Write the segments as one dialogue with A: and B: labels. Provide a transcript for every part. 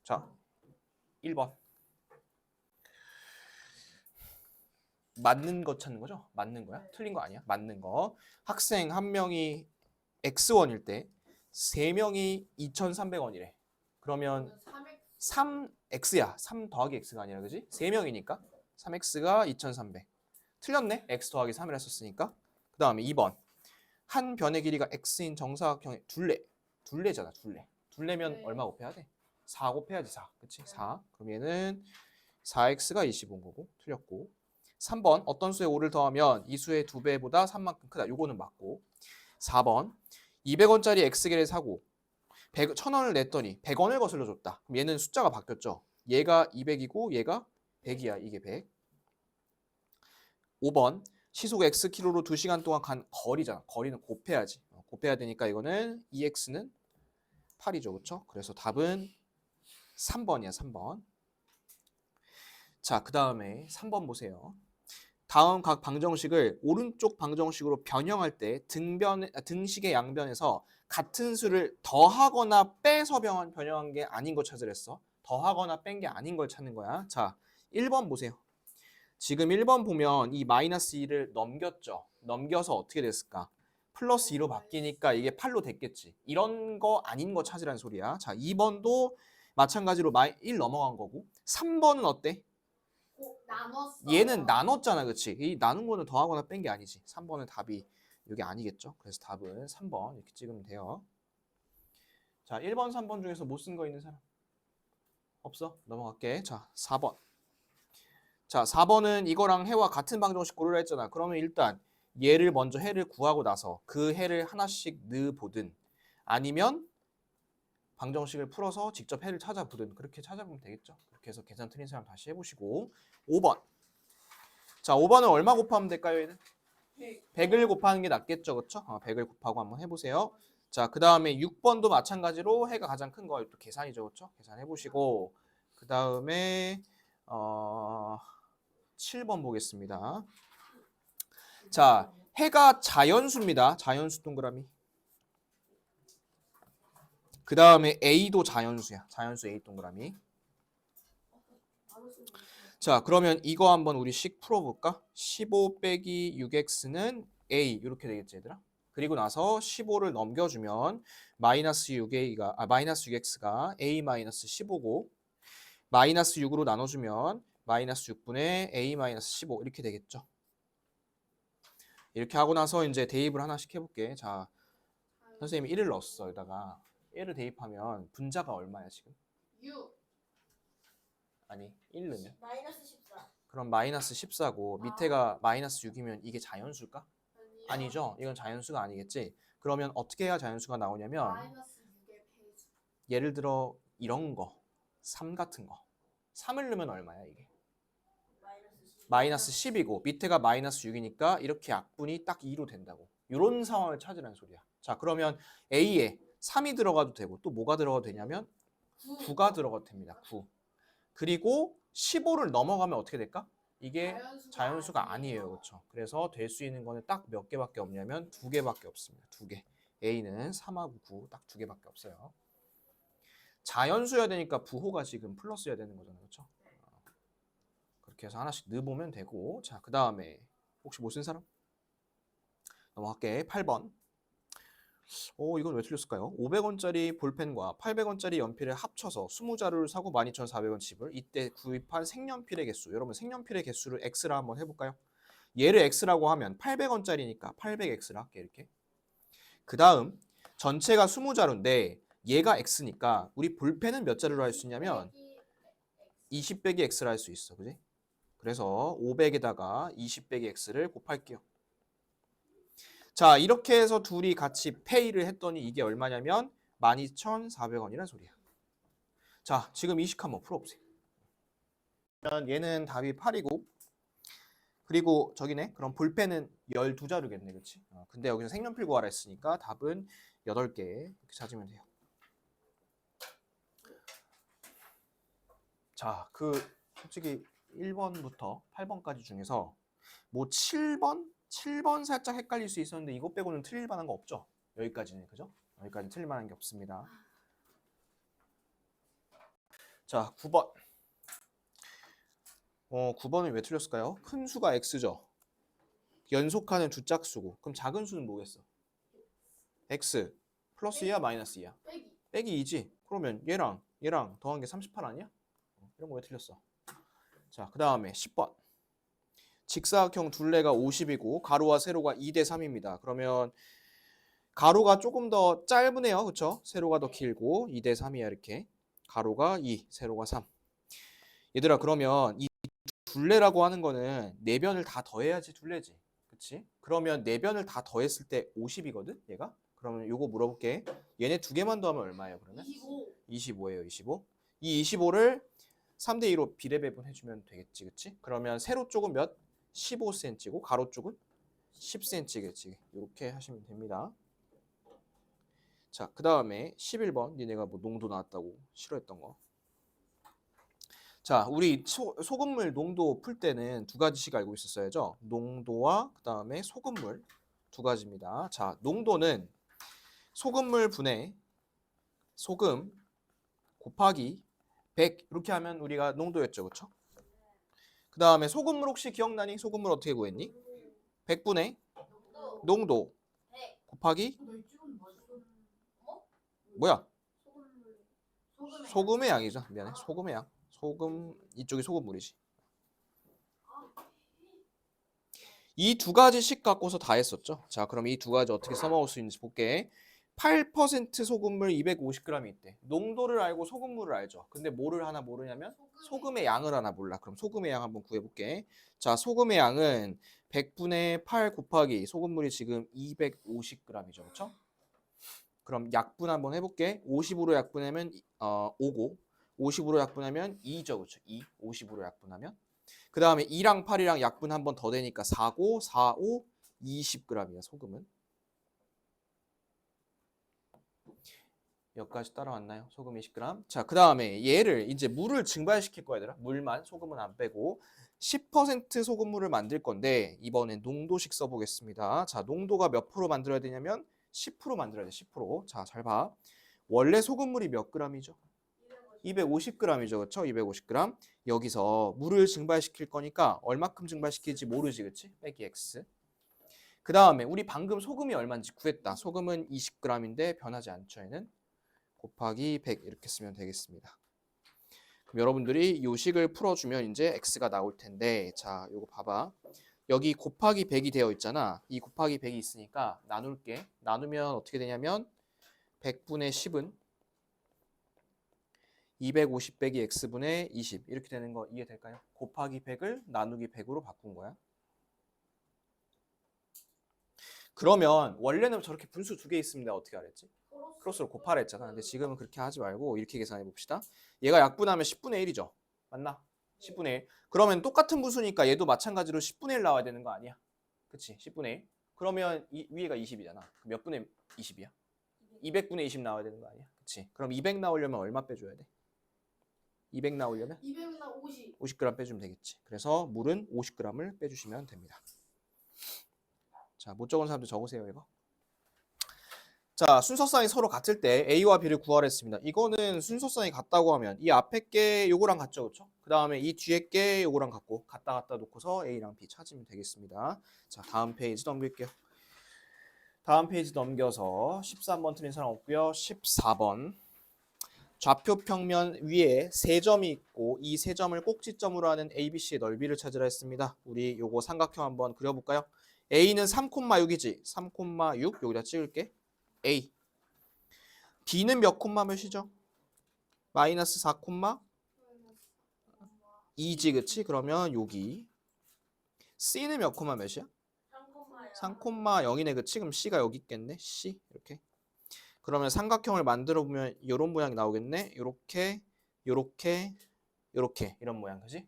A: 자, 1번. 맞는 거 찾는 거죠? 맞는 거야? 틀린 거 아니야? 맞는 거. 학생 한 명이 X1일 때 3명이 2,300원이래. 그러면 3X야. 3 더하기 X가 아니라 그지? 3명이니까 3X가 2,300. 틀렸네. X 더하기 3을 했었으니까. 그 다음에 2번. 한 변의 길이가 X인 정사각형의 둘레. 둘레잖아. 둘레. 둘레면
B: 네.
A: 얼마 곱해야 돼? 4 곱해야지 4. 그치? 4. 그럼 얘는 4X가 25인 거고. 틀렸고. 3번. 어떤 수의 5를 더하면 이 수의 2배보다 3만큼 크다. 요거는 맞고. 4번. 200원짜리 X개를 사고 1,000원을 냈더니 100원을 거슬러 줬다. 그럼 얘는 숫자가 바뀌었죠. 얘가 200이고 얘가 100이야. 이게 100. 5번. 시속 X키로로 2시간 동안 간 거리잖아. 거리는 곱해야지. 곱해야 되니까 이거는 2X는 8이죠. 그렇죠? 그래서 답은 3번이야. 3번. 자, 그 다음에 3번 보세요. 다음 각 방정식을 오른쪽 방정식으로 변형할 때 등식의 양변에서 같은 수를 더하거나 빼서 변형한 게 아닌 거 찾으랬어. 더하거나 뺀 게 아닌 걸 찾는 거야. 자, 1번 보세요. 지금 1번 보면 이 마이너스 2를 넘겼죠. 넘겨서 어떻게 됐을까? 플러스 2로 바뀌니까 이게 8로 됐겠지. 이런 거 아닌 거 찾으라는 소리야. 자, 2번도 마찬가지로 1 넘어간 거고 3번은 어때?
B: 나눴어.
A: 얘는 나눴잖아. 그치? 이 나눈 거는 더하거나 뺀 게 아니지. 3번은 답이 이게 아니겠죠. 그래서 답은 3번 이렇게 찍으면 돼요. 자, 1번, 3번 중에서 못 쓴 거 있는 사람? 없어? 넘어갈게. 자, 4번. 자, 4번은 이거랑 해와 같은 방정식 고르라 했잖아. 그러면 일단 얘를 먼저 해를 구하고 나서 그 해를 하나씩 넣어보든 아니면 방정식을 풀어서 직접 해를 찾아보든 그렇게 찾아보면 되겠죠. 그렇게 해서 계산 틀린 사람 다시 해보시고 5번. 자, 5번은 얼마 곱하면 될까요? 얘는? 100을 곱하는 게 낫겠죠. 그렇죠? 100을 곱하고 한번 해보세요. 자, 그 다음에 6번도 마찬가지로 해가 가장 큰 거 또 계산이죠. 그렇죠? 계산해보시고 그 다음에 7번 보겠습니다. 자, 해가 자연수입니다. 자연수 동그라미. 그 다음에 A도 자연수야. 자연수 A 동그라미. 자, 그러면 이거 한번 우리 식 풀어볼까? 15 빼기 6x는 A 이렇게 되겠지 얘들아? 그리고 나서 15를 넘겨주면 마이너스 6x가 A 마이너스 15고 마이너스 6으로 나눠주면 마이너스 6분의 A 마이너스 15 이렇게 되겠죠. 이렇게 하고 나서 이제 대입을 하나씩 해볼게. 자, 선생님이 1을 넣었어. 여기다가 1을 대입하면 분자가 얼마야 지금?
B: 6.
A: 아니 1 넣으면?
B: 마이너스 14.
A: 그럼 마이너스 14고 밑에가 마이너스 6이면 이게 자연수일까?
B: 아니요.
A: 아니죠. 이건 자연수가 아니겠지. 그러면 어떻게 해야 자연수가 나오냐면
B: 마이너스 6의 배수.
A: 예를 들어 이런 거 3 같은 거 3을 넣으면 얼마야 이게? 마이너스 10이고 밑에가 마이너스 6이니까 이렇게 약분이 딱 2로 된다고. 이런 상황을 찾으라는 소리야. 자, 그러면 A에 3이 들어가도 되고 또 뭐가 들어가도 되냐면 9가 들어가도 됩니다. 9. 그리고 15를 넘어가면 어떻게 될까? 이게 자연수가 아니에요. 그렇죠? 그래서 될 수 있는 거는 딱 몇 개밖에 없냐면 2개밖에 없습니다. 2개. A는 3하고 9 딱 2개밖에 없어요. 자연수여야 되니까 부호가 지금 플러스여야 되는 거잖아요. 그렇죠? 그렇게 해서 하나씩 넣어보면 되고 자, 그 다음에 혹시 못 쓴 사람? 넘어갈게. 8번. 이건 왜 틀렸을까요? 500원짜리 볼펜과 800원짜리 연필을 합쳐서 20자루를 사고 12,400원 지불. 이때 구입한 색연필의 개수. 여러분 색연필의 개수를 X라 한번 해볼까요? 얘를 X라고 하면 800원짜리니까 800X라 할게 이렇게. 그 다음 전체가 20자루인데 얘가 X니까 우리 볼펜은 몇 자루로 할 수 있냐면 20 빼기 X를 할 수 있어. 그지? 그래서 500에다가 20 빼기 X를 곱할게요. 자, 이렇게 해서 둘이 같이 페이를 했더니 이게 얼마냐면 12,400원이란 소리야. 자, 지금 이 식 한번 풀어보세요. 얘는 답이 8이고 그리고 저기네. 그럼 볼펜은 12자루겠네. 그렇지? 근데 여기서 색연필 구하라 했으니까 답은 8개 이렇게 찾으면 돼요. 자, 솔직히 1번부터 8번까지 중에서 뭐 7번 살짝 헷갈릴 수 있었는데 이것 빼고는 틀릴 만한 거 없죠? 여기까지는. 그죠? 여기까지는 틀릴 만한 게 없습니다. 자, 9번. 9번은 왜 틀렸을까요? 큰 수가 x죠. 연속하는 두 짝수고. 그럼 작은 수는 뭐겠어? x 플러스 2야 마이너스 2야?
B: 빼기.
A: 빼기 2지. 그러면 얘랑 더한 게 38 아니야? 이런 거 왜 틀렸어? 자, 그 다음에 10번. 직사각형 둘레가 50이고 가로와 세로가 2대 3입니다. 그러면 가로가 조금 더 짧으네요. 그렇죠? 세로가 더 길고 2대 3이야 이렇게. 가로가 2, 세로가 3. 얘들아 그러면 이 둘레라고 하는 거는 네 변을 다 더해야지 둘레지. 그렇지? 그러면 네 변을 다 더했을 때 50이거든 얘가? 그러면 요거 물어볼게. 얘네 두 개만 더하면 얼마예요 그러면?
B: 25.
A: 25예요 25. 이 25를 3대 2로 비례배분 해주면 되겠지. 그치? 그러면 세로 쪽은 몇? 15cm고 가로 쪽은 10cm겠지. 이렇게 하시면 됩니다. 자, 그 다음에 11번 니네가 뭐 농도 나왔다고 싫어했던 거. 자, 우리 소금물 농도 풀 때는 두 가지씩 알고 있었어야죠. 농도와 그 다음에 소금물 두 가지입니다. 자, 농도는 소금물 분의 소금 곱하기 100 이렇게 하면 우리가 농도였죠. 그렇죠? 그 다음에 소금물 혹시 기억나니? 소금물 어떻게 구했니? 100분의 농도 곱하기 뭐야? 소금의 양이죠. 미안해. 소금의 양. 소금 이쪽이 소금물이지. 이 두 가지씩 갖고서 다 했었죠. 자, 그럼 이 두 가지 어떻게 써먹을 수 있는지 볼게. 8% 소금물 250g이 있대. 농도를 알고 소금물을 알죠. 근데 뭐를 하나 모르냐면 소금의 양을 하나 몰라. 그럼 소금의 양 한번 구해볼게. 자, 소금의 양은 100분의 8 곱하기 소금물이 지금 250g이죠. 그렇죠? 그럼 약분 한번 해볼게. 50으로 약분하면 5고 50으로 약분하면 2죠. 그렇죠? 2. 50으로 약분하면. 그 다음에 2랑 8이랑 약분 한 번 더 되니까 4고 4, 5, 20g이야 소금은. 여기까지 따라왔나요? 소금 20g. 자, 그 다음에 얘를 이제 물을 증발시킬 거야 얘들아. 물만 소금은 안 빼고 10% 소금물을 만들 건데 이번엔 농도식 써보겠습니다. 자, 농도가 몇 프로 만들어야 되냐면 10% 만들어야 돼. 10%. 자, 잘 봐. 원래 소금물이 몇 g이죠? 250g이죠. 그렇죠? 250g. 여기서 물을 증발시킬 거니까 얼마큼 증발시킬지 모르지. 그렇지? 빼기 x. 그 다음에 우리 방금 소금이 얼마인지 구했다. 소금은 20g인데 변하지 않죠. 얘는. 곱하기 100 이렇게 쓰면 되겠습니다. 그럼 여러분들이 이 식을 풀어주면 이제 x가 나올 텐데 자, 요거 봐봐. 여기 곱하기 100이 되어 있잖아. 이 곱하기 100이 있으니까 나눌게. 나누면 어떻게 되냐면 100분의 10은 250 빼기 x분의 20 이렇게 되는 거 이해될까요? 곱하기 100을 나누기 100으로 바꾼 거야. 그러면 원래는 저렇게 분수 두 개 있습니다. 어떻게 하랬지? 크로스로 곱하라 했잖아. 근데 지금은 그렇게 하지 말고 이렇게 계산해 봅시다. 얘가 약분하면 10분의 1이죠. 맞나? 10분의 1. 그러면 똑같은 분수니까 얘도 마찬가지로 10분의 1 나와야 되는 거 아니야? 그치? 10분의 1. 그러면 위에가 20이잖아. 몇 분의 20이야? 200분의 20 나와야 되는 거 아니야? 그치? 그럼 200 나오려면 얼마 빼줘야 돼? 200 나오려면?
B: 200나 50.
A: 50g 빼주면 되겠지. 그래서 물은 50g을 빼주시면 됩니다. 자, 못 적은 사람들 적으세요, 이거. 자, 순서쌍이 서로 같을 때 A와 B를 구하라 했습니다. 이거는 순서쌍이 같다고 하면 이 앞에 게 요거랑 같죠, 그렇죠? 그 다음에 이 뒤에 게 요거랑 같고 갖다 놓고서 A랑 B 찾으면 되겠습니다. 자, 다음 페이지 넘길게요. 다음 페이지 넘겨서 13번 틀린 사람 없고요. 14번. 좌표 평면 위에 세 점이 있고 이 세 점을 꼭지점으로 하는 ABC의 넓이를 찾으라 했습니다. 우리 요거 삼각형 한번 그려볼까요? A는 3,6이지. 3,6 여기다 찍을게. A. B는 몇 콤마 몇이죠? 마이너스 4, 2지 그치? 그러면 여기 C는 몇 콤마 몇이야? 3,0이네 그치? 그럼 C가 여기 있겠네. C 이렇게. 그러면 삼각형을 만들어 보면 이런 모양이 나오겠네. 요렇게 요렇게 요렇게 이런 모양 그지?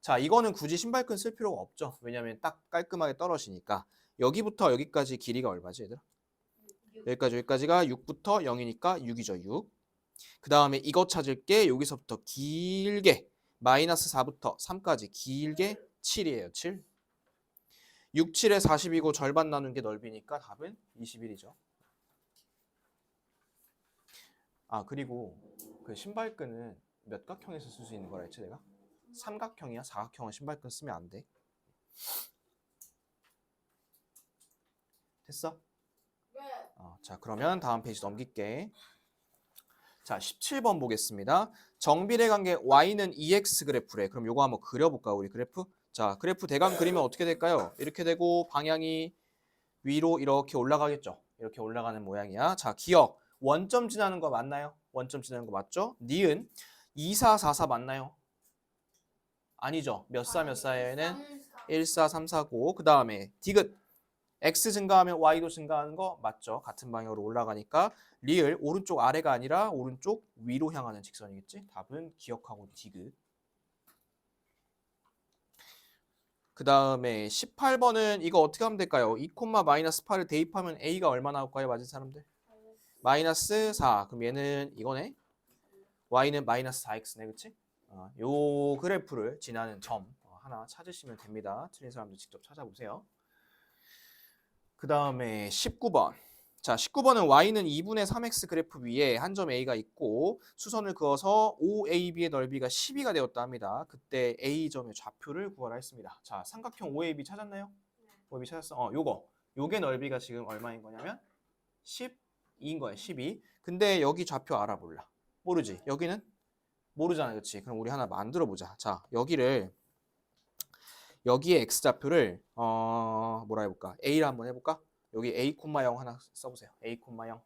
A: 자, 이거는 굳이 신발끈 쓸 필요가 없죠. 왜냐면 딱 깔끔하게 떨어지니까. 여기부터 여기까지 길이가 얼마지 얘들아? 여기까지가 6부터 0이니까 6이죠. 6. 그 다음에 이거 찾을게. 여기서부터 길게 마이너스 4부터 3까지 길게 7이에요. 7. 6, 7에 40이고 절반 나눈 게 넓이니까 답은 21이죠. 아, 그리고 그 신발끈은 몇 각형에서 쓸 수 있는 거라 했지 내가? 삼각형이야. 사각형은 신발끈 쓰면 안 돼. 됐어?
B: 네.
A: 자, 그러면 다음 페이지 넘길게. 자, 17번 보겠습니다. 정비례 관계 y는 2x 그래프래. 그럼 요거 한번 그려볼까, 우리 그래프? 자, 그래프 대강 그리면 어떻게 될까요? 이렇게 되고 방향이 위로 이렇게 올라가겠죠. 이렇게 올라가는 모양이야. 자, 기억. 원점 지나는 거 맞나요? 원점 지나는 거 맞죠? 니은 2, 4, 4, 4 맞나요? 아니죠. 몇 사 몇 사에는 1, 4, 3, 4, 9. 그 다음에 디귿. x 증가하면 y도 증가하는 거 맞죠? 같은 방향으로 올라가니까 리을 오른쪽 아래가 아니라 오른쪽 위로 향하는 직선이겠지? 답은 기억하고 디귿. 그 다음에 18번은 이거 어떻게 하면 될까요? 2, 마이너스 8을 대입하면 a가 얼마 나올까요? 맞은 사람들? 마이너스 4. 그럼 얘는 이거네. y는 마이너스 4x네. 그치? 요 그래프를 지나는 점 하나 찾으시면 됩니다. 틀린 사람들 직접 찾아보세요. 그 다음에 19번. 자, 19번은 y는 2분의 3x 그래프 위에 한 점 a가 있고 수선을 그어서 OAB의 넓이가 12가 되었다 합니다. 그때 a점의 좌표를 구하라 했습니다. 자, 삼각형 OAB 찾았나요? OAB 찾았어? 요게 넓이가 지금 얼마인 거냐면 12인 거야. 12. 근데 여기 좌표 알아 몰라? 모르지? 여기는? 모르잖아. 그치? 그럼 우리 하나 만들어 보자. 자, 여기에 x좌표를 뭐라 해볼까? a를 한번 해볼까? 여기 a, 0 하나 써보세요. a, 0.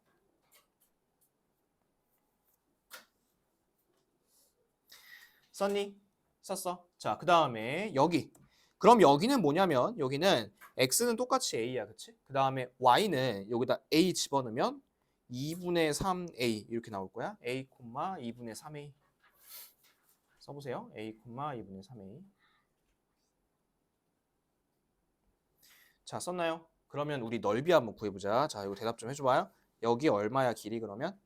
A: 썼니? 썼어. 자, 그 다음에 여기. 그럼 여기는 뭐냐면 여기는 x는 똑같이 a야. 그치? 그 다음에 y는 여기다 a 집어넣으면 2분의 3a 이렇게 나올 거야. a, 2분의 3a 써보세요. a, 2분의 3a. 자, 썼나요? 그러면 우리 넓이 한번 구해보자. 자, 이거 대답 좀 해줘봐요. 여기 얼마야 길이 그러면?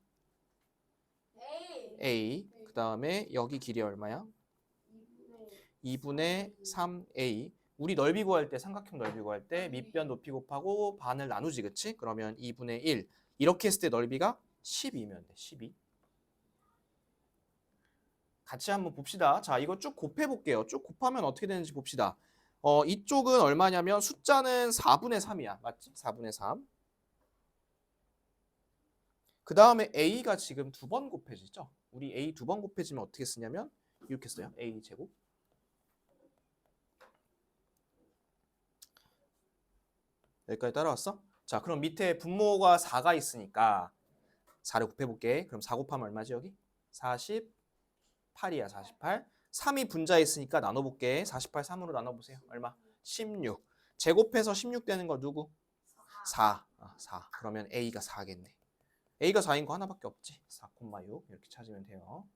A: a. 그 다음에 여기 길이 얼마야? 2분의 3a. 우리 넓이 구할 때 삼각형 넓이 구할 때 밑변 높이 곱하고 반을 나누지. 그치? 그러면 2분의 1. 이렇게 했을 때 넓이가 12면 돼. 12. 같이 한번 봅시다. 자, 이거 쭉 곱해볼게요. 쭉 곱하면 어떻게 되는지 봅시다. 이쪽은 얼마냐면 숫자는 4분의 3이야. 맞지? 4분의 3. 그 다음에 a가 지금 2번 곱해지죠? 우리 a 2번 곱해지면 어떻게 쓰냐면 이렇게 써요. a 제곱. 여기까지 따라왔어? 자, 그럼 밑에 분모가 4가 있으니까 4를 곱해볼게. 그럼 4 곱하면 얼마지 여기? 48이야. 48. 3이 분자에 있으니까 나눠볼게. 48 3으로 나눠보세요. 얼마? 16. 제곱해서 16 되는 거 누구? 4. 4. 그러면 a가 4겠네. a가 4인 거 하나밖에 없지. 4,6 이렇게 찾으면 돼요.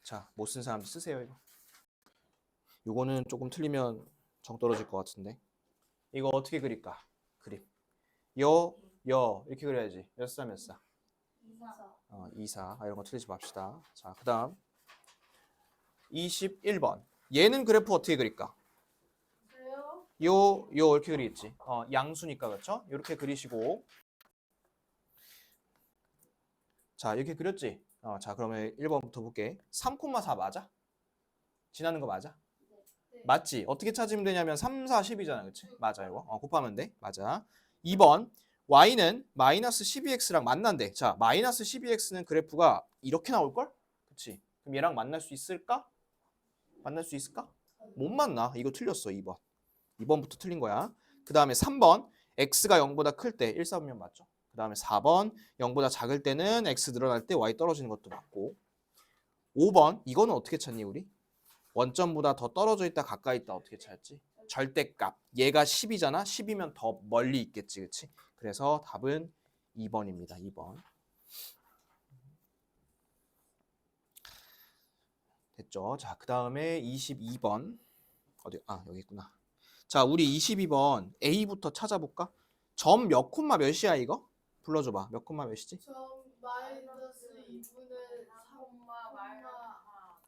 A: 자, 못 쓴 사람들 쓰세요 이거. 요거는 조금 틀리면 정 떨어질 것 같은데. 이거 어떻게 그릴까? 그림. 여 이렇게 그려야지. 몇 사 몇 사? 2, 4. 이런 거 틀리지 맙시다. 자, 그 다음 21번. 얘는 그래프 어떻게 그릴까? 요 이렇게 그리겠지. 양수니까 그렇죠? 이렇게 그리시고. 자, 이렇게 그렸지? 자, 그러면 1번부터 볼게. 3,4 맞아? 지나는 거 맞아? 맞지? 어떻게 찾으면 되냐면 3, 4, 10이잖아. 그치? 맞아 이거. 곱하면 돼. 맞아. 2번. y는 마이너스 12x랑 만난대. 자, 마이너스 12x는 그래프가 이렇게 나올걸? 그치? 그럼 얘랑 만날 수 있을까? 만날 수 있을까? 못 만나. 이거 틀렸어. 2번. 2번부터 틀린 거야. 그 다음에 3번. x가 0보다 클 때 1, 4면 맞죠? 그 다음에 4번. 0보다 작을 때는 x 늘어날 때 y 떨어지는 것도 맞고. 5번. 이거는 어떻게 찾니 우리? 원점보다 더 떨어져 있다 가까이 있다 어떻게 찾지? 절대값. 얘가 10이잖아. 10이면 더 멀리 있겠지. 그치? 그래서 답은 2번입니다. 2번. 됐죠? 자, 그 다음에 22번. 어디? 여기 있구나. 자, 우리 22번 A부터 찾아볼까? 점 몇 콤마 몇이야 이거? 불러줘봐. 몇 콤마 몇이지?
B: 마이너스 2분의 3 마이너스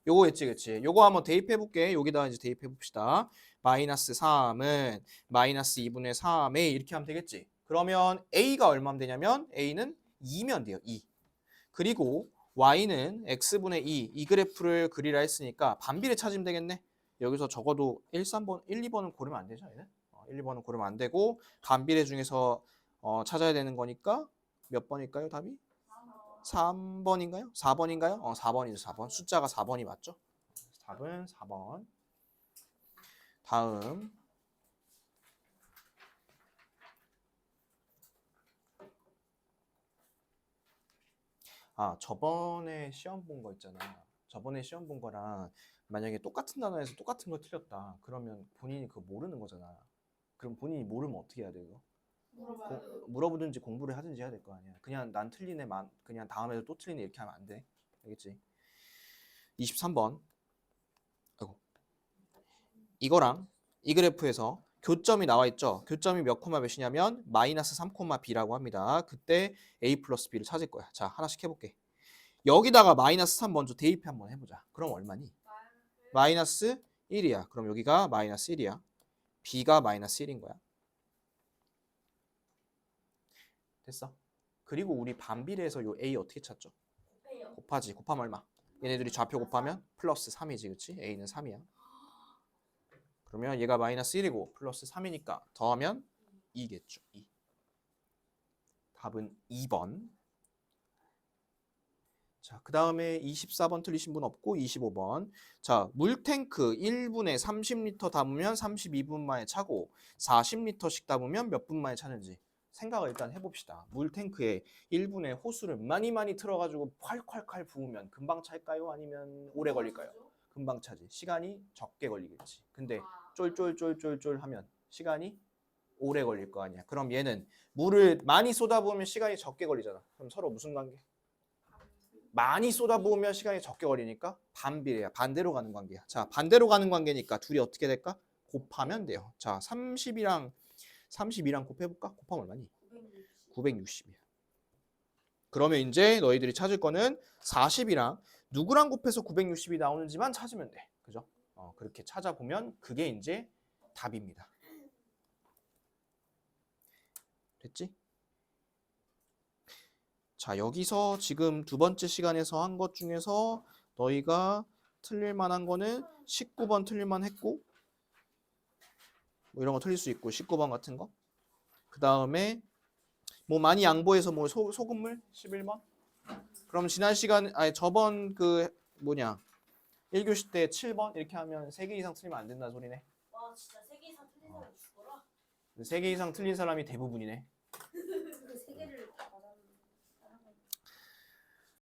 A: 요거 있지, 그치? 요거 한번 대입해볼게. 여기다가 이제 대입해봅시다. 마이너스 3은 마이너스 2분의 3a 이렇게 하면 되겠지? 그러면 a가 얼마면 되냐면 a는 2면 돼요. 2. 그리고 y는 x분의 2, 이 그래프를 그리라 했으니까 반비례 찾으면 되겠네. 여기서 적어도 1, 3번, 1, 2번은 고르면 안 되죠, 얘는? 1, 2번은 고르면 안 되고 반비례 중에서 찾아야 되는 거니까 몇 번일까요, 답이? 3번인가요? 4번인가요? 4번이죠, 4번. 숫자가 4번이 맞죠? 답은 4번. 다음. 저번에 시험 본 거 있잖아. 저번에 시험 본 거랑 만약에 똑같은 단어에서 똑같은 거 틀렸다. 그러면 본인이 그거 모르는 거잖아. 그럼 본인이 모르면 어떻게 해야 돼요?
B: 물어봐야 돼.
A: 물어보든지 공부를 하든지 해야 될 거 아니야. 그냥 난 틀리네, 그냥 다음에도 또 틀리네 이렇게 하면 안 돼. 알겠지? 23번. 아이고. 이거랑 이 그래프에서 교점이 나와 있죠. 교점이 몇 코마 몇이냐면 마이너스 3 코마 b라고 합니다. 그때 a 플러스 b를 찾을 거야. 자, 하나씩 해볼게. 여기다가 마이너스 3 먼저 대입해 한번 해보자. 그럼 얼마니? 마이너스 1이야. 그럼 여기가 마이너스 1이야. b가 마이너스 1인 거야. 됐어? 그리고 우리 반비례해서 요 a 어떻게 찾죠? 곱하지. 곱하면 얼마? 얘네들이 좌표 곱하면 플러스 3이지, 그치? a는 3이야. 그러면 얘가 마이너스 1이고 플러스 3이니까 더하면 2겠죠. 2. 답은 2번. 자, 그 다음에 24번 틀리신 분 없고 25번. 자, 물탱크 1분에 30리터 담으면 32분 만에 차고 40리터씩 담으면 몇 분 만에 차는지 생각을 일단 해봅시다. 물탱크에 1분에 호수를 많이 틀어가지고 콸콸콸 부으면 금방 찰까요? 아니면 오래 걸릴까요? 금방 차지. 시간이 적게 걸리겠지. 근데 쫄쫄쫄쫄쫄 하면 시간이 오래 걸릴 거 아니야. 그럼 얘는 물을 많이 쏟아부으면 시간이 적게 걸리잖아. 그럼 서로 무슨 관계? 많이 쏟아부으면 시간이 적게 걸리니까 반비례야. 반대로 가는 관계야. 자, 반대로 가는 관계니까 둘이 어떻게 될까? 곱하면 돼요. 자, 32랑 곱해볼까? 곱하면 얼마니? 960이야. 그러면 이제 너희들이 찾을 거는 40이랑 누구랑 곱해서 960이 나오는지만 찾으면 돼. 그죠? 그렇게 찾아보면 그게 이제 답입니다. 됐지? 자, 여기서 지금 두 번째 시간에서 한 것 중에서 너희가 틀릴 만한 거는 19번 틀릴만 했고 뭐 이런 거 틀릴 수 있고 19번 같은 거. 그 다음에 뭐 많이 양보해서 뭐 소금물 11번. 그럼 지난 시간 저번 그 뭐냐 1교시 때 7번 이렇게 하면 3개 이상 틀리면 안 된다는 소리네.
C: 와 진짜 3개 이상 틀린 사람 죽어라.
A: 3개 이상 틀린 사람이 대부분이네.
C: 그 3개를